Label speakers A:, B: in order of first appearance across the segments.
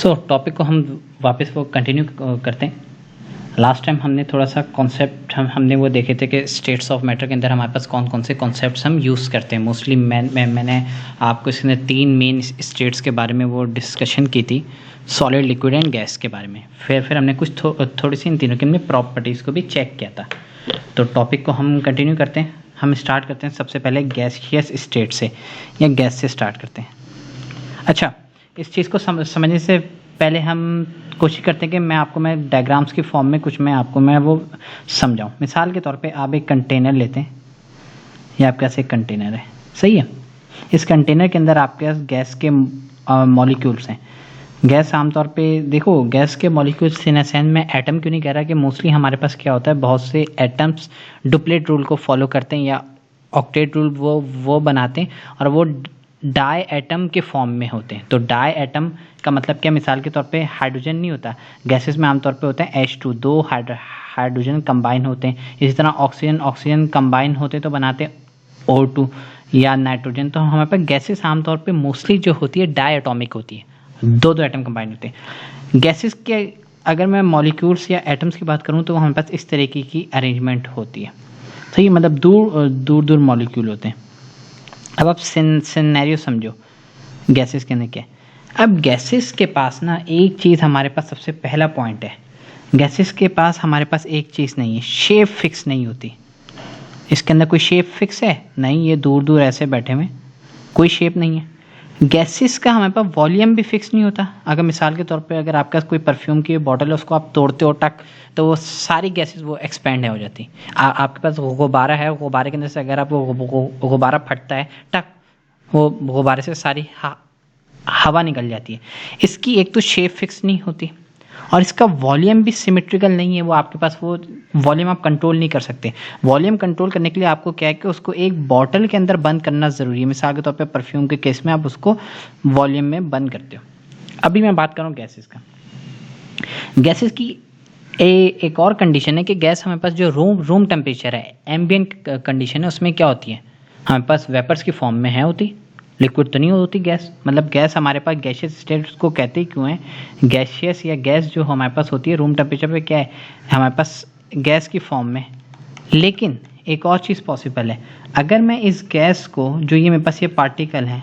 A: Topic को हम वापस वो कंटिन्यू करते हैं। लास्ट टाइम हमने थोड़ा सा कॉन्सेप्ट हमने वो देखे थे कि स्टेट्स ऑफ मैटर के अंदर हमारे पास कौन कौन से कॉन्सेप्ट्स हम यूज़ करते हैं। मोस्टली मैंने आपको इसमें 3 मेन स्टेट्स के बारे में वो डिस्कशन की थी, सॉलिड, लिक्विड एंड गैस के बारे में। फिर हमने कुछ थोड़ी सी इन तीनों के प्रॉपर्टीज़ को भी चेक किया था। तो टॉपिक को हम कंटिन्यू करते हैं। हम स्टार्ट करते हैं सबसे पहले गैसियस स्टेट से या गैस से स्टार्ट करते हैं। अच्छा, इस चीज़ को समझने से पहले हम कोशिश करते हैं कि मैं डायग्राम्स की फॉर्म में कुछ मैं वो समझाऊं। मिसाल के तौर पे आप एक कंटेनर लेते हैं, ये आपके पास एक कंटेनर है, सही है। इस कंटेनर के अंदर आपके पास गैस के मॉलिक्यूल्स हैं। गैस आमतौर पे देखो, गैस के मॉलिक्यूल्स इन सेंस में एटम क्यों नहीं कह रहा कि मोस्टली हमारे पास क्या होता है, बहुत से एटम्स डुप्लेट रूल को फॉलो करते हैं या ऑक्टेट रूल वो बनाते हैं और वो डाई एटम के फॉर्म में होते हैं। तो डाई एटम का मतलब क्या, मिसाल के तौर पे हाइड्रोजन नहीं होता, गैसेस में आमतौर पे होता है H2, 2 हाइड्रोजन कंबाइन होते हैं। इसी तरह ऑक्सीजन कंबाइन होते तो बनाते O2 या नाइट्रोजन। तो हमारे पास गैसेस आमतौर पे मोस्टली जो होती है डाई एटॉमिक होती है, दो एटम कंबाइन होते हैं। गैसेस के अगर मैं मॉलिक्यूल्स या एटम्स की बात करूँ तो हमारे पास इस तरीके की अरेंजमेंट होती है, सही, मतलब दूर मॉलिक्यूल होते हैं। अब आप सिनेरियो समझो गैसेस के अंदर क्या है। अब गैसेस के पास ना एक चीज़ हमारे पास सबसे पहला पॉइंट है, गैसेस के पास हमारे पास एक चीज़ नहीं है, शेप फिक्स नहीं होती। इसके अंदर कोई शेप फिक्स है नहीं, ये दूर ऐसे बैठे हुए, कोई शेप नहीं है। गैसेस का हमारे पास वॉल्यूम भी फिक्स नहीं होता। अगर मिसाल के तौर पे अगर आपके पास कोई परफ्यूम की बॉटल है, उसको आप तोड़ते हो टक, तो वो सारी गैसेस वो एक्सपेंड हो जाती। आपके पास गुब्बारा है, गुब्बारे के अंदर से अगर आप वो गुब्बारा फटता है टक, वो गुब्बारे से सारी हवा निकल जाती है। इसकी एक तो शेप फिक्स नहीं होती और इसका वॉल्यूम भी सिमेट्रिकल नहीं है। वो आपके पास वो वॉल्यूम आप कंट्रोल नहीं कर सकते। वॉल्यूम कंट्रोल करने के लिए आपको क्या है कि उसको एक बॉटल के अंदर बंद करना ज़रूरी है। मिसाल के तौर पे परफ्यूम के केस में आप उसको वॉल्यूम में बंद करते हो। अभी मैं बात कर रहा हूँ गैसेस का। गैसेस की एक और कंडीशन है कि गैस हमारे पास जो रूम टेम्परेचर है, एम्बिएंट कंडीशन है, उसमें क्या होती है, हमारे पास वेपर्स की फॉर्म में है होती, लिक्विड तो नहीं होती गैस। मतलब गैस हमारे पास गैसियस स्टेट को कहते ही क्यों है, गैसियस या गैस जो हमारे पास होती है रूम टेम्परेचर पे क्या है, हमारे पास गैस की फॉर्म में। लेकिन एक और चीज़ पॉसिबल है, अगर मैं इस गैस को, जो ये मेरे पास ये पार्टिकल है,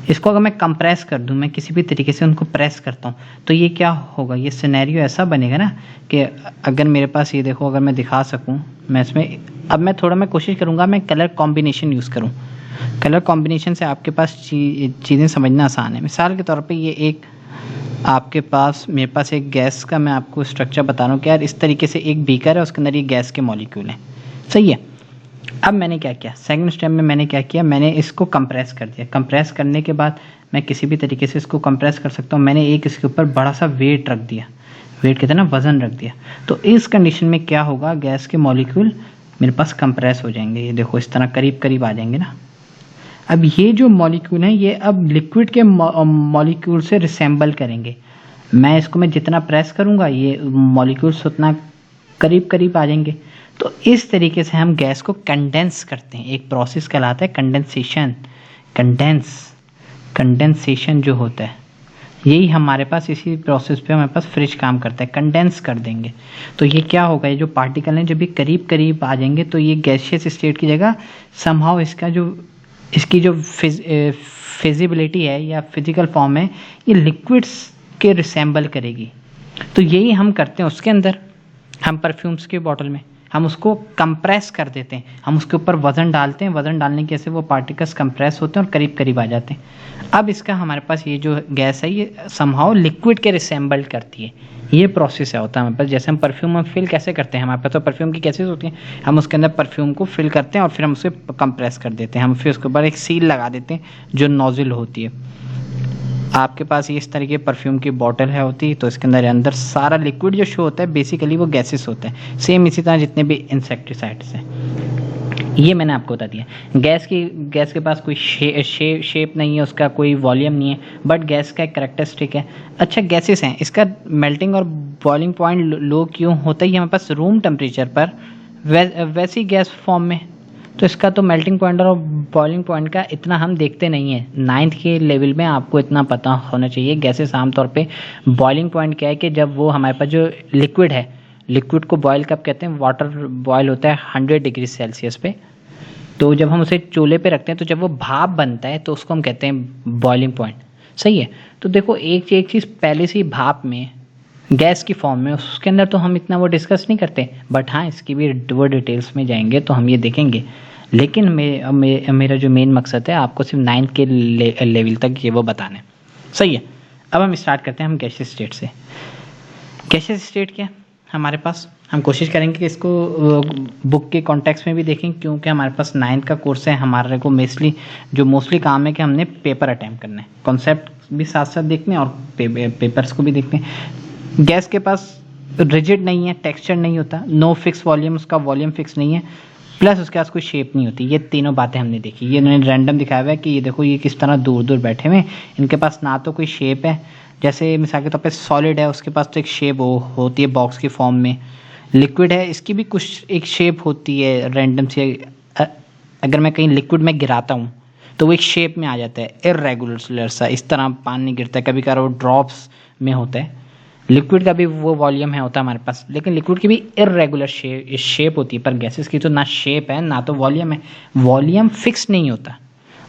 A: इसको अगर मैं कंप्रेस कर दूं, मैं किसी भी तरीके से उनको प्रेस करता हूं, तो ये क्या होगा, ये सिनेरियो ऐसा बनेगा ना कि अगर मेरे पास ये देखो, अगर मैं दिखा सकूं, मैं इसमें अब मैं कोशिश करूंगा मैं कलर कॉम्बिनेशन यूज़ करूं। कलर कॉम्बिनेशन से आपके पास चीज़ें समझना आसान है। मिसाल के तौर पे ये एक आपके पास, मेरे पास एक गैस का मैं आपको स्ट्रक्चर बता रहा हूँ कि यार इस तरीके से एक बीकर है, उसके अंदर ये गैस के मॉलिक्यूल हैं, सही है। अब मैंने क्या किया, सेकंड स्टेप में मैंने क्या किया, मैंने इसको कंप्रेस कर दिया। कंप्रेस करने के बाद मैं किसी भी तरीके से इसको कंप्रेस कर सकता हूँ। मैंने एक इसके ऊपर बड़ा सा वेट रख दिया, वेट कहते हैं ना, वजन रख दिया। तो इस कंडीशन में क्या होगा, गैस के मॉलिक्यूल मेरे पास कंप्रेस हो जाएंगे। ये देखो इस तरह करीब आ जाएंगे ना। अब ये जो मॉलिक्यूल हैं ये अब लिक्विड के मॉलिक्यूल से रिसेंबल करेंगे। मैं जितना प्रेस करूँगा ये मॉलिक्यूल्स उतना करीब आ जाएंगे। तो इस तरीके से हम गैस को कंडेंस करते हैं। एक प्रोसेस कहलाता है कंडेंसेशन। कंडेंसेशन जो होता है, यही हमारे पास, इसी प्रोसेस पे हमारे पास फ्रिज काम करता है, कंडेंस कर देंगे। तो ये क्या होगा, ये जो पार्टिकल हैं जब भी करीब आ जाएंगे तो ये गैसियस स्टेट की जगह समहाउ इसकी जो फिजिबिलिटी है या फिजिकल फॉर्म है, ये लिक्विड्स के रिसेंबल करेगी। तो यही हम करते हैं उसके अंदर। हम परफ्यूम्स की बॉटल में हम उसको कंप्रेस कर देते हैं, हम उसके ऊपर वज़न डालते हैं, वज़न डालने की वजह से वो पार्टिकल्स कंप्रेस होते हैं और करीब आ जाते हैं। अब इसका हमारे पास ये जो गैस है ये समहाउ लिक्विड के रिसेंबल करती है। ये प्रोसेस होता है हमारे पास। जैसे हम परफ्यूम में फिल कैसे करते हैं, हमारे पास तो परफ्यूम की गैसेस होती हैं, हम उसके अंदर परफ्यूम को फिल करते हैं और फिर हम उसे कंप्रेस कर देते हैं। हम फिर उसके ऊपर एक सील लगा देते हैं जो नोजल होती है। आपके पास ये इस तरीके परफ्यूम की बॉटल है होती, तो इसके अंदर सारा लिक्विड जो शो होता है बेसिकली वो गैसेस होता है। सेम इसी तरह जितने भी इंसेक्टिसाइड्स हैं, ये मैंने आपको बता दिया। गैस के पास कोई शेप नहीं है, उसका कोई वॉल्यूम नहीं है, बट गैस का एक कैरेक्टरिस्टिक है। अच्छा, गैसेस हैं, इसका मेल्टिंग और बॉइलिंग पॉइंट लो क्यों होता है, ये हमारे पास रूम टेम्परेचर पर वैसी गैस फॉर्म में। तो इसका तो मेल्टिंग पॉइंट और बॉइलिंग पॉइंट का इतना हम देखते नहीं है। 9th के लेवल में आपको इतना पता होना चाहिए। गैसेस आमतौर पे बॉइलिंग पॉइंट क्या है कि जब वो हमारे पास जो लिक्विड है, लिक्विड को बॉयल कब कहते हैं, वाटर बॉयल होता है 100 डिग्री सेल्सियस पे, तो जब हम उसे चूल्हे पे रखते हैं तो जब वो भाप बनता है तो उसको हम कहते हैं बॉइलिंग पॉइंट। सही है। तो देखो एक चीज़ पहले से ही भाप में गैस की फॉर्म में, उसके अंदर तो हम इतना वो डिस्कस नहीं करते, बट हाँ इसकी भी वो डिटेल्स में जाएंगे तो हम ये देखेंगे। लेकिन मेरा जो मेन मकसद है आपको सिर्फ 9th के लेवल तक ये वो बताना है। सही है। अब हम स्टार्ट करते हैं हम गैसियस स्टेट से। गैसियस स्टेट क्या है हमारे पास, हम कोशिश करेंगे कि इसको बुक के कॉन्टेक्स्ट में भी देखें, क्योंकि हमारे पास 9th का कोर्स है, हमारे को मोस्टली काम है कि हमने पेपर अटैम्प्ट करना है, कॉन्सेप्ट भी साथ साथ देखने और पेपर्स को भी देखते हैं। गैस के पास रिजिड नहीं है, टेक्सचर नहीं होता, नो फिक्स वॉल्यूम, उसका वॉल्यूम फिक्स नहीं है, प्लस उसके पास कोई शेप नहीं होती। ये तीनों बातें हमने देखी। ये इन्होंने रैंडम दिखाया हुआ है कि ये देखो ये किस तरह दूर दूर बैठे हुए, इनके पास ना तो कोई शेप है, जैसे मिसाल के तौर पे सॉलिड है उसके पास तो एक शेप होती है बॉक्स की फॉर्म में, लिक्विड है इसकी भी कुछ एक शेप होती है रैंडम से, अगर मैं कहीं लिक्विड में गिराता हूँ तो वो एक शेप में आ जाता है, इर्रेगुलर सा, इस तरह पानी गिरता है, कभी कभार वो ड्रॉप्स में होता है। लिक्विड का भी वो वॉल्यूम है होता है हमारे पास, लेकिन लिक्विड की भी इर्रेगुलर शेप होती है, पर गैसेस की तो ना शेप है ना तो वॉल्यूम है। वॉल्यूम फिक्स नहीं होता,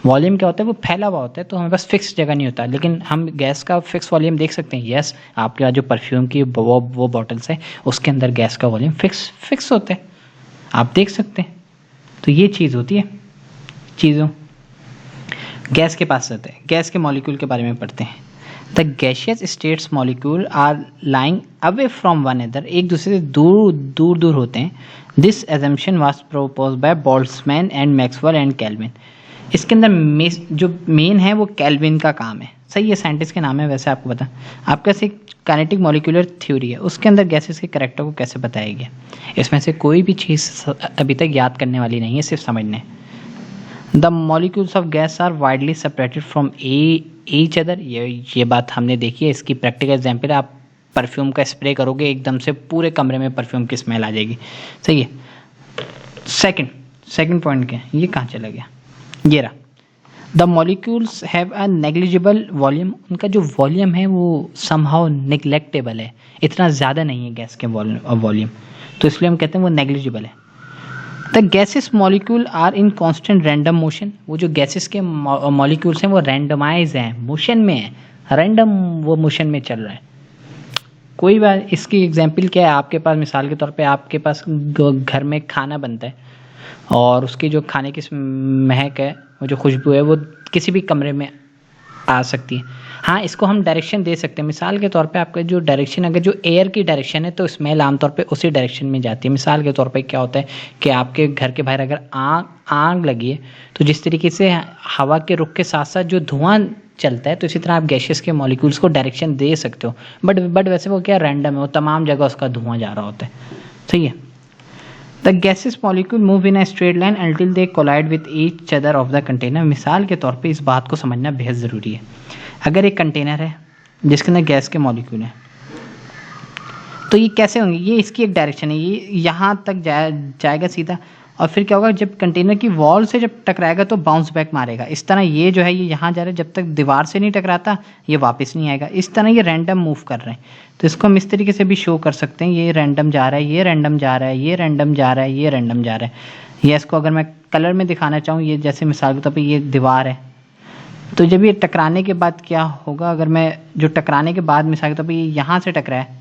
A: वॉल्यूम क्या होता है वो फैला हुआ होता है, तो हमारे पास फिक्स जगह नहीं होता। लेकिन हम गैस का फिक्स वॉल्यूम देख सकते हैं। यस, आपके पास जो परफ्यूम की वो बॉटल्स है उसके अंदर गैस का वॉल्यूम फिक्स होता है, आप देख सकते हैं। तो ये चीज़ होती है चीज़ों गैस के पास रहते हैं। गैस के मॉलिक्यूल के बारे में पढ़ते हैं। The gaseous states molecule are lying away from one other, एक दूसरे से दूर होते हैं। This assumption was propose by Boltzmann and Maxwell and Kelvin. इसके अंदर जो मेन है वो केल्विन का काम है। सही है, साइंटिस्ट के नाम है, वैसे आपको पता। आपके पास एक काइनेटिक मॉलिक्यूलर थ्योरी है, उसके अंदर गैसेस के कैरेक्टर को कैसे बताया गया। इसमें से कोई भी चीज़ अभी तक याद करने वाली नहीं है, सिर्फ समझने। The molecules of gas are widely separated from each other, ये बात हमने देखी है। इसकी प्रैक्टिकल एग्जाम्पल है, आप परफ्यूम का स्प्रे करोगे एकदम से पूरे कमरे में परफ्यूम की स्मेल आ जाएगी। सही है। सेकंड पॉइंट क्या है, ये कहाँ चला गया, ये रहा। The molecules have a negligible volume, उनका जो वॉल्यूम है वो समहाउ निगलेक्टेबल है, इतना ज़्यादा नहीं है गैस के वॉल्यूम, तो इसलिए हम कहते हैं वो नेग्लिजिबल है। The gases molecule are in constant random motion, वो जो गैसेस के मॉलिक्यूल्स हैं वो रैंडमाइज हैं, मोशन में है, रैंडम वो मोशन में चल रहा है। कोई बात, इसकी एग्जांपल क्या है, आपके पास मिसाल के तौर पे आपके पास घर में खाना बनता है और उसकी जो खाने की महक है, वो जो खुशबू है वो किसी भी कमरे में आ सकती है। हाँ, इसको हम डायरेक्शन दे सकते हैं। मिसाल के तौर पे आपका जो डायरेक्शन, अगर जो एयर की डायरेक्शन है तो स्मेल आमतौर पे उसी डायरेक्शन में जाती है। मिसाल के तौर पे क्या होता है कि आपके घर के बाहर अगर आग लगी है तो जिस तरीके से हवा के रुख के साथ साथ जो धुआं चलता है, तो इसी तरह आप गैसेस के मॉलिक्यूल्स को डायरेक्शन दे सकते हो। बट वैसे वो क्या रैंडम है, वो तमाम जगह उसका धुआं जा रहा होता है। सही है। The gases molecule move in a straight line until they collide with each other of the container. मिसाल के तौर पे इस बात को समझना बेहद ज़रूरी है। अगर एक कंटेनर है जिसके अंदर गैस के मॉलिक्यूल हैं, तो ये कैसे होंगे, ये इसकी एक डायरेक्शन है, ये यहाँ तक जाएगा सीधा, और फिर क्या होगा, जब कंटेनर की वॉल से जब टकराएगा तो बाउंस बैक मारेगा। इस तरह ये जो है ये यहाँ जा रहा है, जब तक दीवार से नहीं टकराता ये वापस नहीं आएगा। इस तरह ये रैंडम मूव कर रहे हैं, तो इसको हम इस तरीके से भी शो कर सकते हैं, ये रैंडम जा रहा है, ये रैंडम जा रहा है, ये रैंडम जा रहा है, ये रैंडम जा रहा है। ये इसको अगर मैं कलर में दिखाना चाहूँ, ये जैसे मिसाल के तौर पर ये दीवार है, तो जब ये टकराने के बाद क्या होगा, अगर मैं जो टकराने के बाद मिसाल के तौर पर ये यहाँ से टकरा है,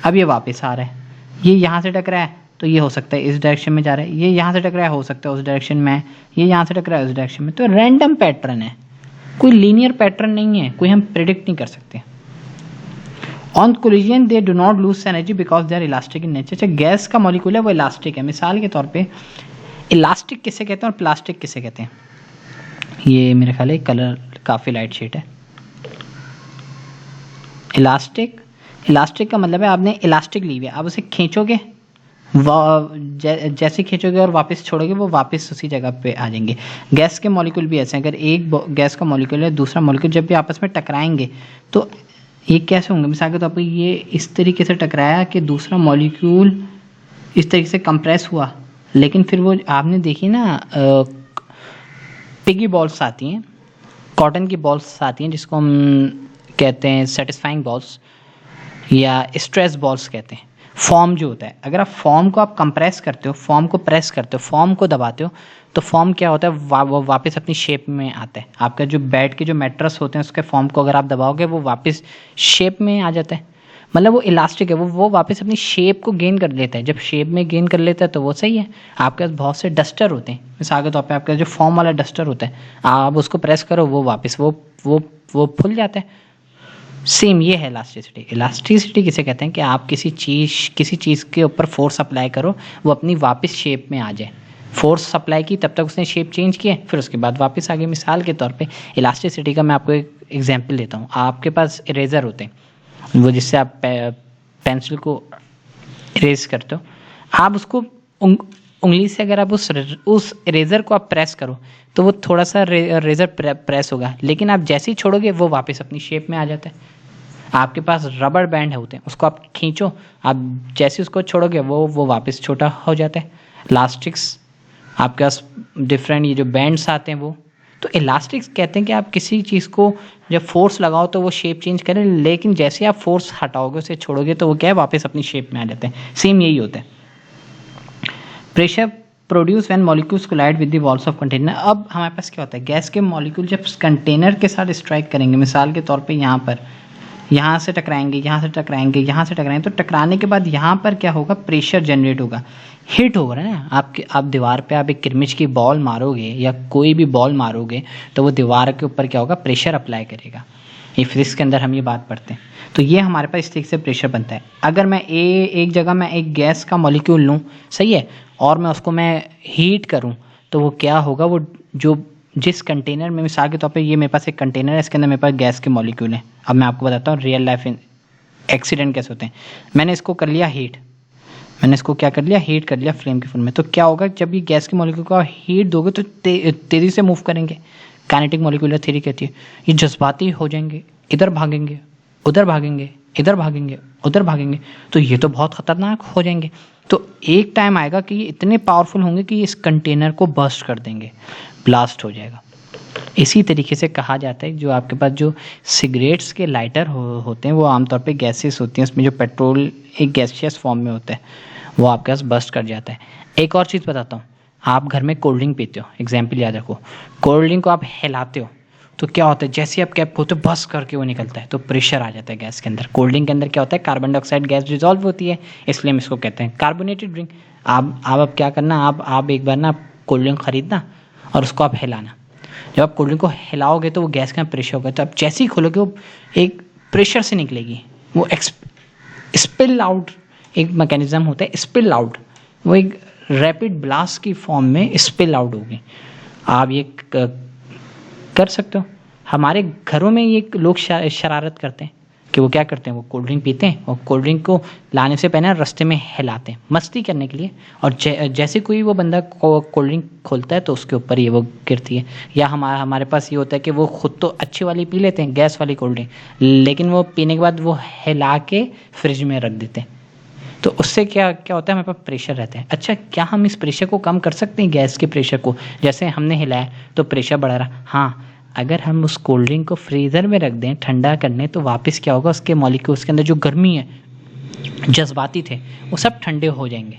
A: अब ये वापस आ रहा है, ये यहाँ से टकरा है तो ये हो सकता है इस डायरेक्शन में जा रहा है, ये यहाँ से टकराया हो सकता है उस डायरेक्शन में, ये यहाँ से टकराया उस डायरेक्शन में। तो रैंडम पैटर्न है, कोई लीनियर पैटर्न नहीं है, कोई हम प्रिडिक्ट नहीं कर सकते। On collision they do not lose energy because they are elastic in nature. अच्छा, गैस का मॉलिक्यूल है वो इलास्टिक है। मिसाल के तौर पे इलास्टिक किसे कहते हैं और प्लास्टिक किसे कहते हैं, ये मेरे ख्याल है कलर काफ़ी लाइट शेड है। इलास्टिक का मतलब है आपने इलास्टिक ली हुई है, आप उसे खींचोगे, जैसे खींचोगे और वापस छोड़ोगे वो वापस उसी जगह पे आ जाएंगे। गैस के मॉलिक्यूल भी ऐसे हैं, अगर एक गैस का मॉलिक्यूल है दूसरा मॉलिक्यूल जब भी आपस में टकराएंगे तो ये कैसे होंगे, मिसाल के तौर पर ये इस तरीके से टकराया कि दूसरा मॉलिक्यूल इस तरीके से कंप्रेस हुआ लेकिन फिर वो आपने देखी ना पिगी बॉल्स आती हैं, कॉटन की बॉल्स आती हैं जिसको हम कहते हैं सेटिस्फाइंग बॉल्स या स्ट्रेस बॉल्स कहते हैं। फॉर्म जो होता है, अगर आप फॉर्म को आप कंप्रेस करते हो, फॉर्म को प्रेस करते हो, फॉर्म को दबाते हो, तो फॉर्म क्या होता है, वो वापस अपनी शेप में आता है। आपका जो बेड के जो मैट्रेस होते हैं उसके फॉर्म को अगर आप दबाओगे वो वापस शेप में आ जाता है, मतलब वो इलास्टिक है, वो वापस अपनी शेप को गेन कर लेता है। जब शेप में गेन कर लेता है तो वो सही है। आपके पास बहुत से डस्टर होते हैं, मिसाल के तौर पे आपका जो फॉर्म वाला डस्टर होता है, आप उसको प्रेस करो वो वापस वो फुल जाता है। सेम ये है इलास्टिसिटी। इलास्टिसिटी किसे कहते हैं कि आप किसी चीज़ के ऊपर फोर्स अप्लाई करो, वो अपनी वापस शेप में आ जाए। फोर्स अप्लाई की तब तक उसने शेप चेंज किया, फिर उसके बाद वापस आ गई। मिसाल के तौर पे इलास्टिसिटी का मैं आपको एक एग्जांपल देता हूँ। आपके पास इरेज़र होते हैं, वो जिससे आप पेंसिल को इरेज करते हो, आप उसको उंगली से अगर आप उस इरेज़र को आप प्रेस करो तो वो थोड़ा सा रेज़र प्रेस होगा, लेकिन आप जैसे ही छोड़ोगे वो वापस अपनी शेप में आ जाता है। आपके पास रबर बैंड होते हैं, उसको आप खींचो, आप जैसे उसको छोड़ोगे वो वापस छोटा हो जाता है। इलास्टिक्स आपके पास डिफरेंट ये जो बैंड्स आते हैं वो, तो इलास्टिक्स कहते हैं कि आप किसी चीज़ को जब फोर्स लगाओ तो वो शेप चेंज करे, लेकिन जैसे आप फोर्स हटाओगे, उसे छोड़ोगे तो वो क्या है, वापस अपनी शेप में आ जाते हैं। सेम यही होता है। Pressure produce when molecules collide with the walls of container. अब हमारे पास क्या होता है, गैस के मॉलिक्यूल जब कंटेनर के साथ स्ट्राइक करेंगे, मिसाल के तौर पे यहाँ से टकराएंगे, यहाँ से टकराएंगे, यहाँ से टकराएंगे, तो टकराने के बाद यहाँ पर क्या होगा, प्रेशर जनरेट होगा, हिट होगा ना। आप दीवार पे आप एक किरमिच की बॉल मारोगे या कोई भी बॉल मारोगे तो वो दीवार के ऊपर क्या होगा, प्रेशर अप्लाई करेगा। ये फिजिक्स के अंदर हम ये बात पढ़ते हैं। तो ये हमारे पास इस तरीके से प्रेशर बनता है। अगर मैं एक जगह मैं एक गैस का मॉलिक्यूल लूँ, सही है, और मैं उसको मैं हीट करूँ, तो वो क्या होगा, वो जो जिस कंटेनर में, मिसाल के तौर पे ये मेरे पास एक कंटेनर है, इसके अंदर मेरे पास गैस के मॉलिक्यूल है। अब मैं आपको बताता हूँ रियल लाइफ एक्सीडेंट कैसे होते हैं। मैंने इसको कर लिया हीट, मैंने इसको क्या कर लिया, हीट कर लिया फ्लेम के फॉर्म में। तो क्या होगा, जब ये गैस के मॉलिक्यूल को हीट दोगे तो तेज़ी से मूव करेंगे। काइनेटिक मॉलिक्यूलर थ्योरी कहती है ये जज्बाती हो जाएंगे, इधर भागेंगे, उधर भागेंगे, इधर भागेंगे, उधर भागेंगे, तो ये तो बहुत खतरनाक हो जाएंगे। तो एक टाइम आएगा कि ये इतने पावरफुल होंगे कि इस कंटेनर को बर्स्ट कर देंगे, ब्लास्ट हो जाएगा। इसी तरीके से कहा जाता है जो आपके पास जो सिगरेट्स के लाइटर होते हैं वो आमतौर पे गैसेस होती हैं, उसमें जो पेट्रोल एक गैसियस फॉर्म में होता है वो आपके पास बर्स्ट कर जाता है। एक और चीज़ बताता हूँ, आप घर में कोल्ड ड्रिंक पीते हो, एग्जाम्पल याद रखो, कोल्ड ड्रिंक को आप हिलाते हो तो क्या होता है, जैसे आप कैप खोलते हो बस करके वो निकलता है, तो प्रेशर आ जाता है गैस के अंदर। कोल्ड ड्रिंक के अंदर क्या होता है, कार्बन डाइऑक्साइड गैस डिजॉल्व होती है, इसलिए हम इसको कहते हैं कार्बोनेटेड ड्रिंक। आप अब क्या करना, आप एक बार ना कोल्ड ड्रिंक खरीदना और उसको आप हिलाना। जब आप कोल्ड ड्रिंक को हिलाओगे तो वो गैस का प्रेशर होगा, तो आप जैसे ही खोलोगे वो एक प्रेशर से निकलेगी, वो स्पिल आउट एक मैकेनिज्म होता है, स्पिल आउट, वो एक रैपिड ब्लास्ट की फॉर्म में स्पिल आउट होगी। आप ये कर सकते हो। हमारे घरों में ये लोग शरारत करते हैं कि वो क्या करते हैं, वो कोल्ड ड्रिंक पीते हैं और कोल्ड ड्रिंक को लाने से पहले रास्ते में हिलाते हैं मस्ती करने के लिए, और जैसे कोई वो बंदा कोल्ड ड्रिंक खोलता है तो उसके ऊपर ये वो गिरती है। या हमारे पास ये होता है कि वो खुद तो अच्छी वाली पी लेते हैं, गैस वाली कोल्ड ड्रिंक, लेकिन वो पीने के बाद वो हिला के फ्रिज में रख देते हैं। तो उससे क्या होता है, हमारे पास प्रेशर रहता है। अच्छा, क्या हम इस प्रेशर को कम कर सकते हैं, गैस के प्रेशर को? जैसे हमने हिलाया तो प्रेशर बढ़ रहा, हाँ, अगर हम उस कोल्ड ड्रिंक को फ्रीज़र में रख दें ठंडा करने, तो वापस क्या होगा, उसके मॉलिक्यूल्स के अंदर जो गर्मी है, जज्बाती थे, वो सब ठंडे हो जाएंगे।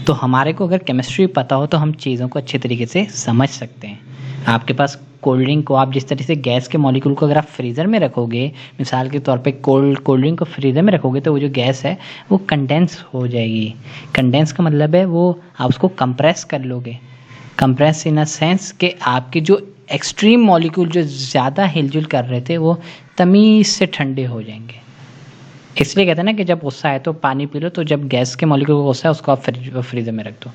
A: तो हमारे को अगर केमिस्ट्री पता हो तो हम चीज़ों को अच्छे तरीके से समझ सकते हैं। आपके पास कोल्ड ड्रिंक को आप जिस तरह से गैस के मॉलिक्यूल को अगर आप फ्रीज़र में रखोगे, मिसाल के तौर पे कोल्ड ड्रिंक को फ्रीज़र में रखोगे, तो वो जो गैस है वो कंडेंस हो जाएगी। कंडेंस का मतलब है वो आप उसको कंप्रेस कर लोगे। कंप्रेस इन अ सेंस कि आपके जो एक्सट्रीम मॉलिक्यूल जो ज़्यादा हिलजुल कर रहे थे वो तमीज़ से ठंडे हो जाएंगे। इसलिए कहते हैं ना कि जब गुस्सा आए तो पानी पी लो, तो जब गैस के मॉलिक्यूल को गुस्सा है उसको आप फ्रीज़र में रख दो।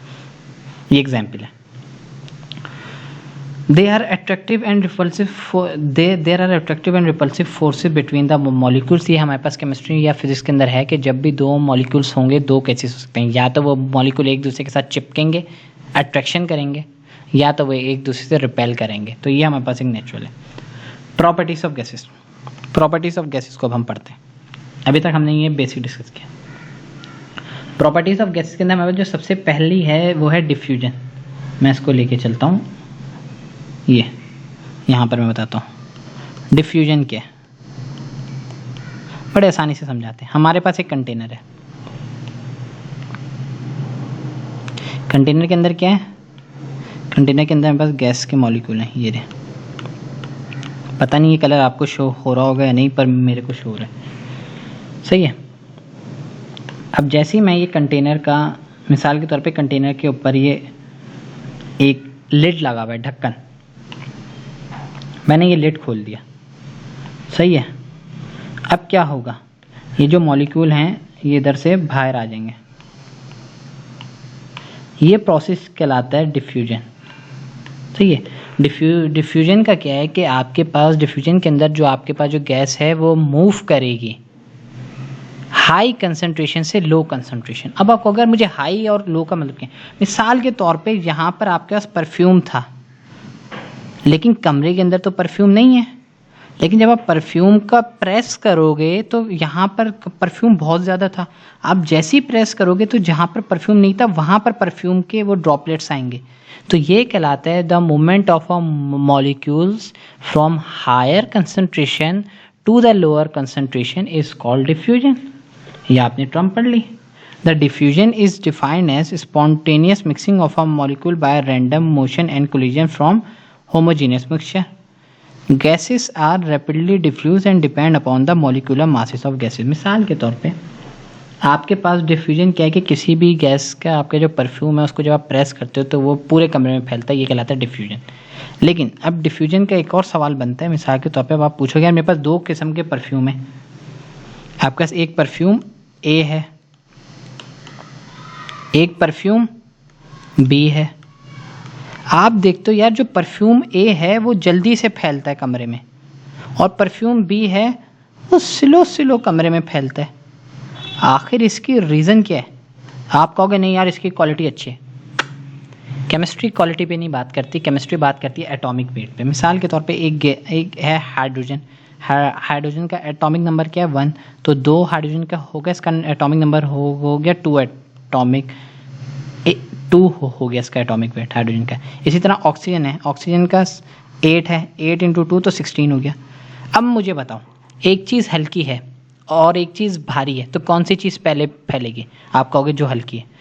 A: ये एग्जाम्पल है। There are attractive and repulsive forces between the molecules। ये हमारे पास केमिस्ट्री या फिजिक्स के अंदर है कि जब भी दो मॉलिक्यूल्स होंगे, दो केसेस हो सकते हैं, या तो वो मॉलिक्यूल एक दूसरे के साथ चिपकेंगे, अट्रैक्शन करेंगे, या तो वो एक दूसरे से रिपेल करेंगे। तो ये हमारे पास एक नेचुरल है। Properties of gases, properties of gases को अब हम पढ़ते हैं। अभी तक हमने ये बेसिक डिस्कस किया। प्रॉपर्टीज ऑफ गैसेस के अंदर हमारे पास जो सबसे पहली है वो है डिफ्यूजन। मैं इसको लेके चलता हूँ, ये यहाँ पर मैं बताता हूँ डिफ्यूजन क्या है, बड़े आसानी से समझाते हैं। हमारे पास एक कंटेनर है, कंटेनर के अंदर क्या है, कंटेनर के अंदर हमारे पास गैस के मॉलिक्यूल हैं, ये रहे। पता नहीं ये कलर आपको शो हो रहा होगा या नहीं, पर मेरे को शो हो रहा है, सही है। अब जैसे ही मैं ये कंटेनर का, मिसाल के तौर पे कंटेनर के ऊपर ये एक लिड लगा हुआ है, ढक्कन, मैंने ये लिड खोल दिया, सही है। अब क्या होगा, ये जो मॉलिक्यूल हैं ये इधर से बाहर आ जाएंगे, ये प्रोसेस कहलाता है डिफ्यूजन, सही है। डिफ्यूजन का क्या है कि आपके पास डिफ्यूजन के अंदर जो आपके पास जो गैस है वो मूव करेगी हाई कंसंट्रेशन से लो कंसंट्रेशन। अब आपको अगर मुझे हाई और लो का मतलब क्या है, मिसाल के तौर पे यहाँ पर आपके पास परफ्यूम था, लेकिन कमरे के अंदर तो परफ्यूम नहीं है, लेकिन जब आप परफ्यूम का प्रेस करोगे तो यहाँ पर परफ्यूम बहुत ज़्यादा था, आप जैसे ही प्रेस करोगे तो जहाँ पर परफ्यूम नहीं था वहाँ पर परफ्यूम के वो ड्रॉपलेट्स आएंगे। तो ये कहलाता है the movement of a molecules from higher concentration to the lower concentration is called diffusion. ये आपने टर्म पढ़ ली। The diffusion is defined as spontaneous mixing of a molecule by random motion and collision from homogeneous mixture. Gases are rapidly diffuse and depend upon the molecular masses of gases. मिसाल के तौर पे आपके पास diffusion क्या है कि किसी भी गैस का आपका जो परफ्यूम है उसको जब आप प्रेस करते हो तो वो पूरे कमरे में फैलता है, ये कहलाता है डिफ्यूजन। लेकिन अब डिफ्यूजन का एक और सवाल बनता है, मिसाल के तौर पे अब आप पूछोगे यार मेरे पास दो किस्म के परफ्यूम है, आपके पास एक परफ्यूम ए है, एक परफ्यूम बी है। आप देखते हो यार जो परफ्यूम ए है वो जल्दी से फैलता है कमरे में, और परफ्यूम बी है वो स्लो कमरे में फैलता है। आखिर इसकी रीज़न क्या है? आप कहोगे नहीं यार इसकी क्वालिटी अच्छी है। केमिस्ट्री क्वालिटी पे नहीं बात करती, केमिस्ट्री बात करती है एटॉमिक वेट पे। मिसाल के तौर पे एक है हाइड्रोजन, हाइड्रोजन का एटॉमिक नंबर क्या है 1, तो 2 हाइड्रोजन का हो गया, इसका एटॉमिक नंबर हो गया 2 एटॉमिक 2 हो गया इसका एटॉमिक वेट हाइड्रोजन का। इसी तरह ऑक्सीजन है, ऑक्सीजन का 8 है, 8 × 2 तो 16 हो गया। अब मुझे बताओ एक चीज़ हल्की है और एक चीज़ भारी है, तो कौन सी चीज़ पहले फैलेगी? आप कहोगे जो हल्की है।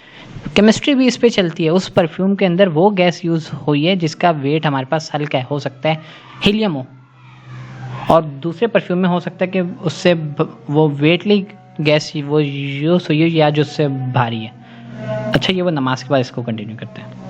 A: केमिस्ट्री भी इस पे चलती है। उस परफ्यूम के अंदर वो गैस यूज़ हुई है जिसका वेट हमारे पास हल्का है, हो सकता है हीलियम हो, और दूसरे परफ्यूम में हो सकता है कि उससे वो वेटली गैस वो यूज़ हुई है या जो उससे भारी है। अच्छा, ये वो नमाज के बाद इसको कंटिन्यू करते हैं।